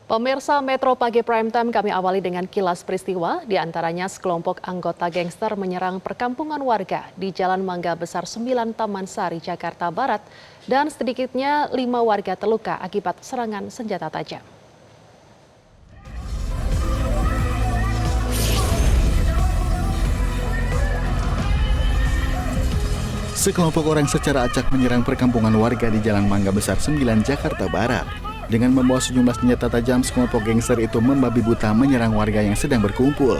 Pemirsa Metro Pagi Prime Time, kami awali dengan kilas peristiwa. Di antaranya sekelompok anggota gangster menyerang perkampungan warga di Jalan Mangga Besar 9 Taman Sari, Jakarta Barat. Dan sedikitnya 5 warga terluka akibat serangan senjata tajam. Sekelompok orang secara acak menyerang perkampungan warga di Jalan Mangga Besar 9, Jakarta Barat. Dengan membawa sejumlah senjata tajam, sekelompok gangster itu membabi buta menyerang warga yang sedang berkumpul.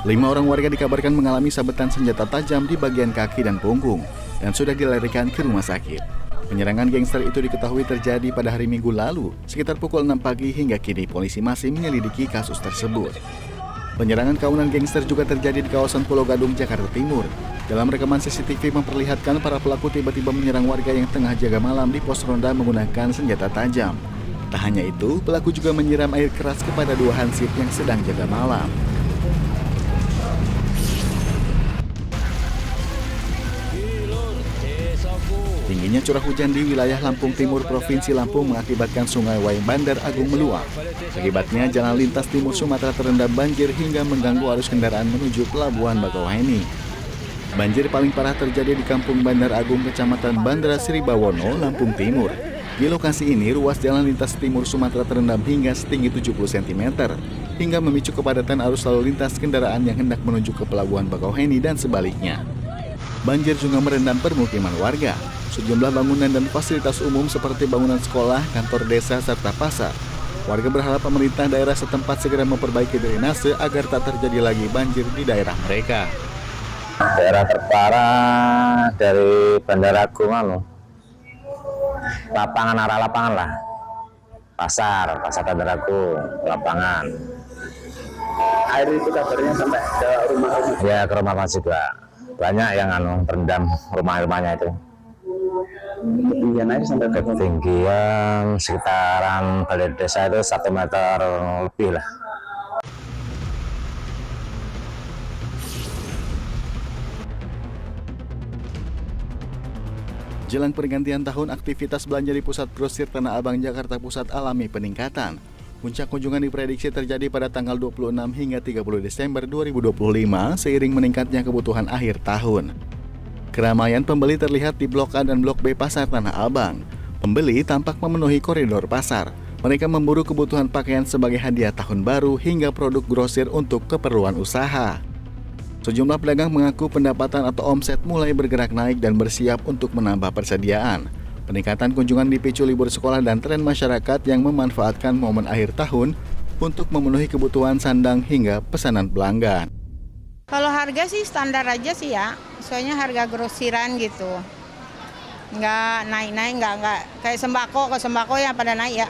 5 orang warga dikabarkan mengalami sabetan senjata tajam di bagian kaki dan punggung dan sudah dilarikan ke rumah sakit. Penyerangan gangster itu diketahui terjadi pada hari Minggu lalu, sekitar pukul 6 pagi hingga kini polisi masih menyelidiki kasus tersebut. Penyerangan kawanan gangster juga terjadi di kawasan Pulau Gadung, Jakarta Timur. Dalam rekaman CCTV memperlihatkan para pelaku tiba-tiba menyerang warga yang tengah jaga malam di pos ronda menggunakan senjata tajam. Tak hanya itu, pelaku juga menyiram air keras kepada 2 hansip yang sedang jaga malam. Tingginya curah hujan di wilayah Lampung Timur, Provinsi Lampung mengakibatkan sungai Waing Bandar Agung meluap. Akibatnya jalan lintas timur Sumatera terendam banjir hingga mengganggu arus kendaraan menuju Pelabuhan Bakauheni. Banjir paling parah terjadi di Kampung Bandar Agung, Kecamatan Bandara Sri Bawono, Lampung Timur. Di lokasi ini, ruas jalan lintas timur Sumatera terendam hingga setinggi 70 cm, hingga memicu kepadatan arus lalu lintas kendaraan yang hendak menuju ke Pelabuhan Bakauheni dan sebaliknya. Banjir juga merendam permukiman warga. Sejumlah bangunan dan fasilitas umum seperti bangunan sekolah, kantor desa, serta pasar. Warga berharap pemerintah daerah setempat segera memperbaiki drainase agar tak terjadi lagi banjir di daerah mereka. Daerah terparah dari Bandar Agung, arah lapangan lah, pasar Bandar Agung, lapangan. Air itu kabarnya sampai ke rumah-rumah. Ya, ke rumah juga banyak yang terendam rumah-rumahnya itu. Ketinggian air sampai ke ketinggian sekitaran balai desa itu 1 meter lebih lah. Jelang pergantian tahun, aktivitas belanja di Pusat Grosir Tanah Abang, Jakarta Pusat alami peningkatan. Puncak kunjungan diprediksi terjadi pada tanggal 26 hingga 30 Desember 2025 seiring meningkatnya kebutuhan akhir tahun. Keramaian pembeli terlihat di Blok A dan Blok B Pasar Tanah Abang. Pembeli tampak memenuhi koridor pasar. Mereka memburu kebutuhan pakaian sebagai hadiah tahun baru hingga produk grosir untuk keperluan usaha. Sejumlah pedagang mengaku pendapatan atau omset mulai bergerak naik dan bersiap untuk menambah persediaan. Peningkatan kunjungan dipicu libur sekolah dan tren masyarakat yang memanfaatkan momen akhir tahun untuk memenuhi kebutuhan sandang hingga pesanan pelanggan. Kalau harga sih standar aja sih ya, soalnya harga grosiran gitu. Nggak naik-naik, nggak kayak sembako, ke sembako ya pada naik ya.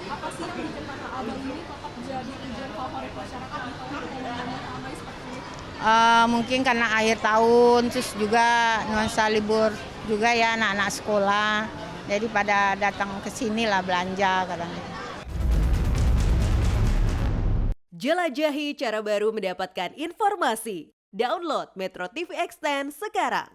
Apa sih yang bikin Tanah Abang ini tetap jadi tujuan favorit masyarakat di tahun yang ramai seperti ini? Mungkin karena akhir tahun, terus juga nuansa libur juga ya anak-anak sekolah. Jadi pada datang ke sini lah belanja kadang-kadang. Jelajahi cara baru mendapatkan informasi. Download Metro TV Extend sekarang.